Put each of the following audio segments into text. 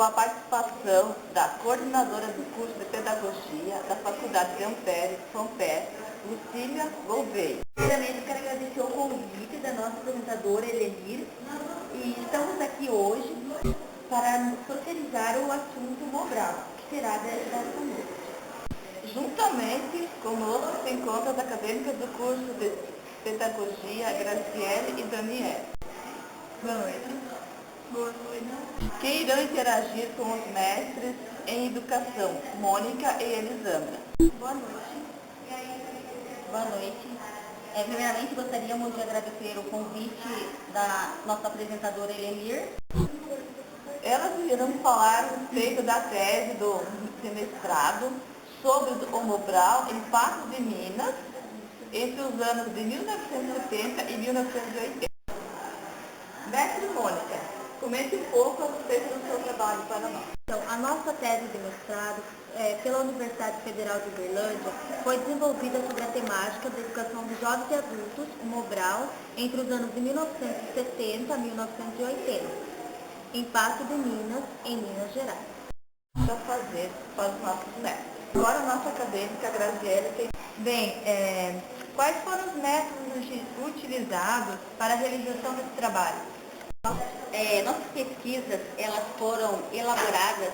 a participação da coordenadora do curso de Pedagogia da Faculdade de Ampere, Lucília Gouveia. Primeiramente, quero agradecer o convite da nossa apresentadora Elenir e estamos aqui hoje para socializar o assunto Mobral, que será dessa noite. Juntamente conosco se encontram as acadêmicas do curso de Pedagogia, Graziele e Daniela. Boa noite. Boa noite. Que irão interagir com os mestres em educação, Mônica e Elisandra. Boa noite. Boa noite. Primeiramente, gostaríamos de agradecer o convite da nossa apresentadora Elenir. Elas irão falar a respeito da tese do semestrado sobre o Mobral em Patos de Minas, entre os anos de 1970 e 1980. Mestre Mônica, comente um pouco a respeito do seu trabalho para nós. Então, a nossa tese de mestrado pela Universidade Federal de Uberlândia foi desenvolvida sobre a temática da educação de jovens e adultos, o Mobral, entre os anos de 1970 a 1980, em Patos de Minas, em Minas Gerais. Para fazer para os nossos mestres. Agora a nossa acadêmica Graziele tem... Bem, quais foram os métodos utilizados para a realização desse trabalho? Nossas pesquisas elas foram elaboradas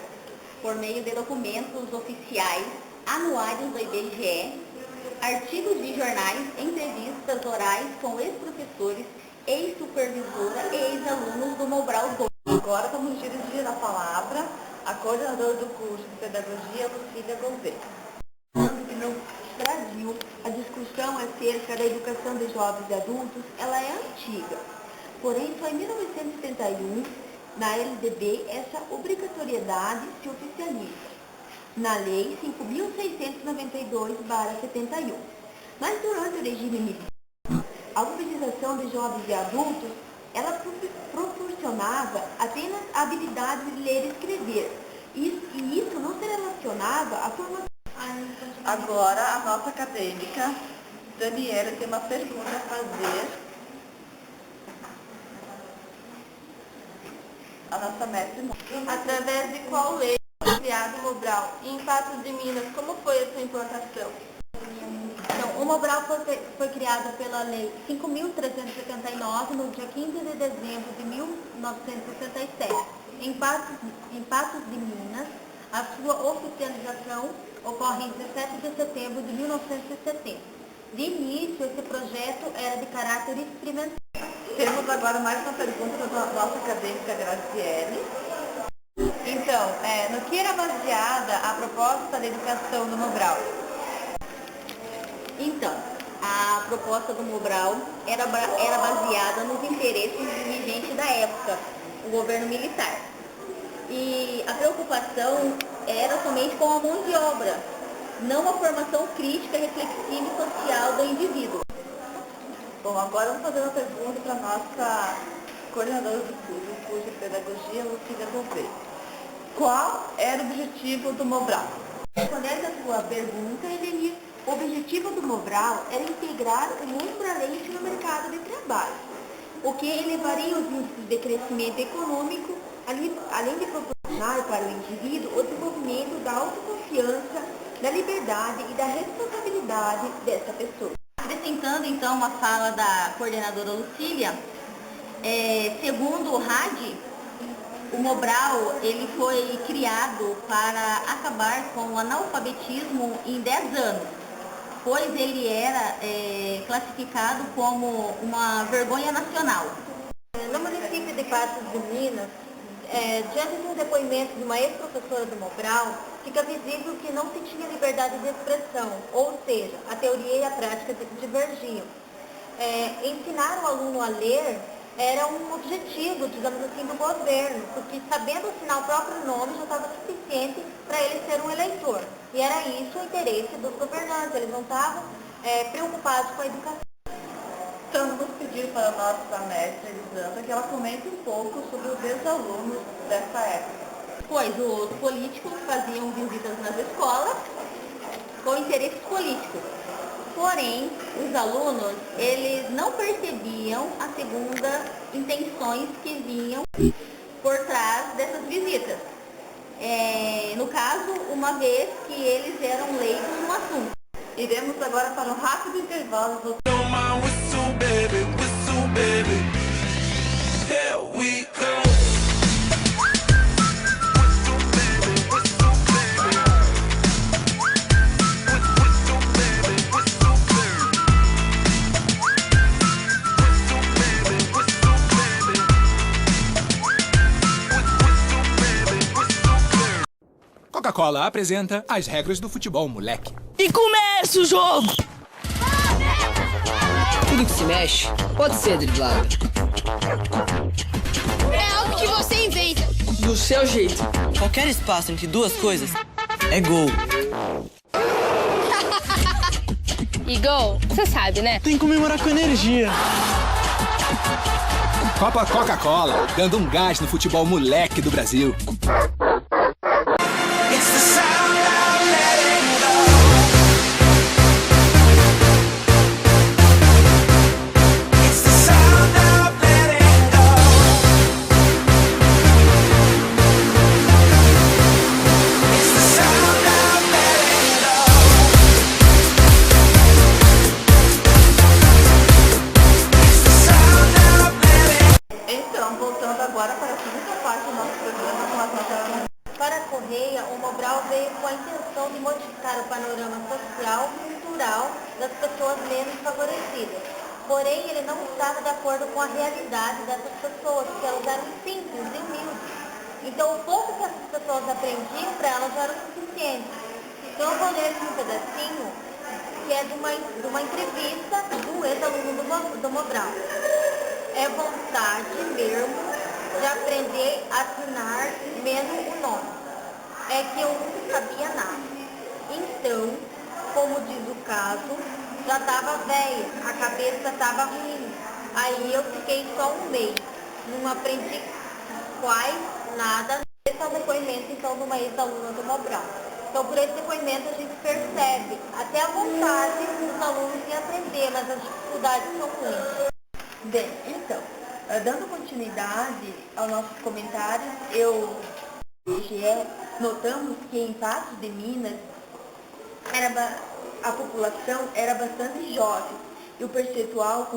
por meio de documentos oficiais, anuários do IBGE, artigos de jornais, entrevistas orais com ex-professores, ex-supervisora e ex-alunos do Mobral 2. Agora vamos dirigir a palavra à coordenadora do curso de Pedagogia, Lucília Gouveia. No Brasil, a discussão acerca da educação de jovens e adultos, ela é antiga. Porém, só em 1971, na LDB, essa obrigatoriedade se oficializa, na Lei 5.692/71. Mas durante o regime militar, a alfabetização de jovens e adultos, ela proporcionava apenas a habilidade de ler e escrever. E isso não se relacionava à formação. Agora a nossa acadêmica Daniela tem uma pergunta a fazer. A nossa mestre. Através de qual lei foi criado o Mobral? E em Patos de Minas, como foi a sua implantação? Então, o Mobral foi criado pela Lei 5.379, no dia 15 de dezembro de 1967. Em Patos de Minas, a sua oficialização ocorre em 17 de setembro de 1970. De início, esse projeto era de caráter experimental. Temos agora mais uma pergunta da nossa acadêmica Graziele. Então, no que era baseada a proposta da educação do Mobral? Então, a proposta do Mobral era baseada nos interesses do dirigente da época, o governo militar. E a preocupação era somente com a mão de obra, não a formação crítica, reflexiva e social do indivíduo. Bom, agora vamos fazer uma pergunta para a nossa coordenadora do curso de Pedagogia, Lucília Gouveia. Qual era o objetivo do Mobral? Respondendo a sua pergunta, Elenir, o objetivo do Mobral era integrar o mobralense no mercado de trabalho, o que elevaria os índices de crescimento econômico, além de proporcionar para o indivíduo o desenvolvimento da autoconfiança, da liberdade e da responsabilidade dessa pessoa. Acrescentando então a fala da coordenadora Lucília, segundo o RAD, o Mobral ele foi criado para acabar com o analfabetismo em 10 anos, pois ele era classificado como uma vergonha nacional. No município de Patos de Minas, diante de um depoimento de uma ex-professora do Mobral, fica visível que não se tinha liberdade de expressão, ou seja, a teoria e a prática divergiam. Ensinar o aluno a ler era um objetivo, digamos assim, do governo, porque sabendo assinar o próprio nome já estava suficiente para ele ser um eleitor. E era isso o interesse dos governantes, eles não estavam preocupados com a educação. Então, vamos pedir para a nossa mestra Elisandra que ela comente um pouco sobre os ex-alunos dessa época. Pois os políticos faziam visitas nas escolas com interesses políticos. Porém, os alunos, eles não percebiam a segunda intenções que vinham por trás dessas visitas. no caso, uma vez que eles eram leigos no assunto. Iremos agora para um rápido intervalo. Coca-Cola apresenta as regras do futebol, moleque. E começa o jogo! Tudo que se mexe pode ser driblado. É algo que você inventa. Do seu jeito. Qualquer espaço entre duas coisas é gol. E gol, você sabe, né? Tem que comemorar com energia. Copa Coca-Cola, dando um gás no futebol moleque do Brasil. Então, voltando agora para a segunda parte do nosso programa com as nossas... Para a Correia, o Mobral veio com a intenção de modificar o panorama social e cultural das pessoas menos favorecidas. Porém, ele não estava de acordo com a realidade dessas pessoas, porque elas eram simples e humildes. Então, o pouco que essas pessoas aprendiam para elas já era o suficiente. Então, eu vou ler aqui um pedacinho, que é de uma entrevista do ex-aluno do Mobral. É vontade mesmo de aprender a assinar menos o nome. É que eu não sabia nada. Então, como diz o caso, já estava velha, a cabeça estava ruim. Aí eu fiquei só um mês. Não aprendi quase nada. Esse é o depoimento, então, de uma ex-aluna do Mobral. Então, por esse depoimento, a gente percebe até a vontade dos alunos em aprender, mas as dificuldades são muitas. Bem, então, dando continuidade aos nossos comentários, notamos que em Patos de Minas a população era bastante jovem e o percentual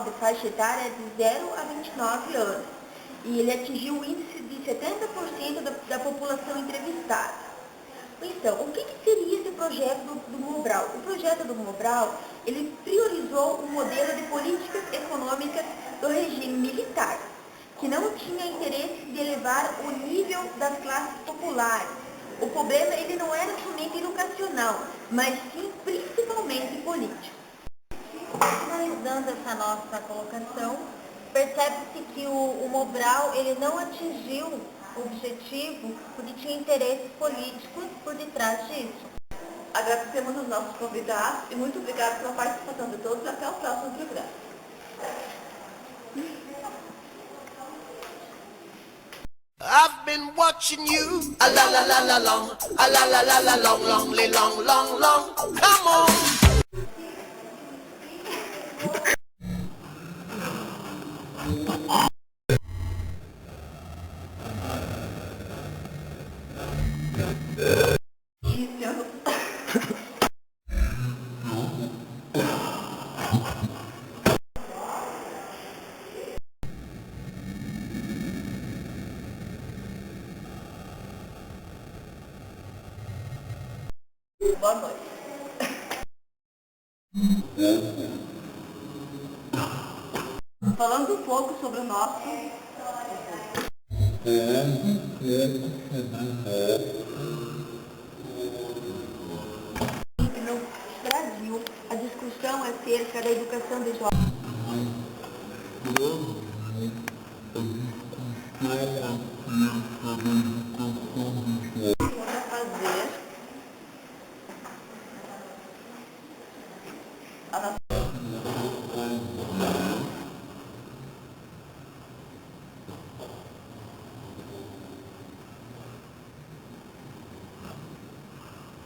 de faixa etária é de 0 a 29 anos. E ele atingiu o índice de 70% da população entrevistada. Então, o que seria esse projeto do Mobral? O projeto do Mobral, ele priorizou o modelo de políticas econômicas do regime militar, que não tinha interesse de elevar o nível das classes populares. O problema ele não era somente educacional, mas sim principalmente político. Finalizando essa nossa colocação, percebe-se que o Mobral ele não atingiu o objetivo porque tinha interesses políticos por detrás disso. Agradecemos os nossos convidados e muito obrigada pela participação de todos. Até o próximo programa. I've been watching you, a la la la la long, a la la la la long, long, long, long, long. Come on. Boa noite. Falando um pouco sobre o nosso... No Brasil, a discussão é acerca da educação de jovens. fazer a nossa...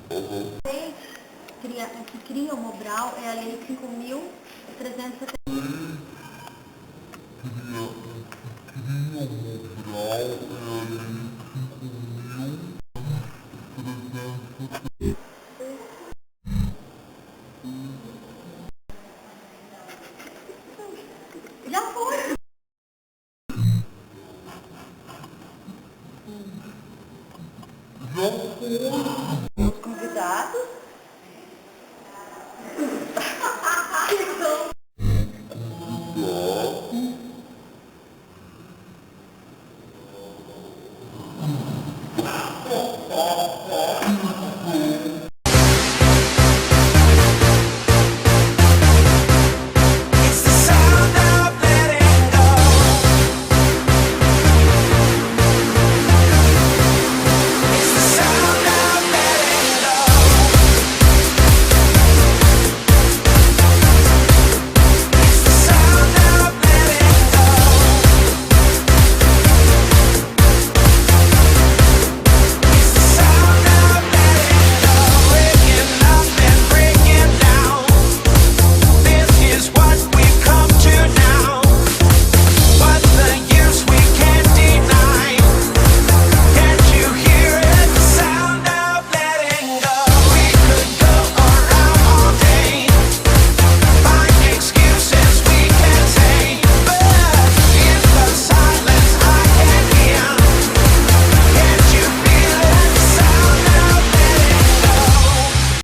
A lei que cria o Mobral é a Lei 5.370. Os convidados.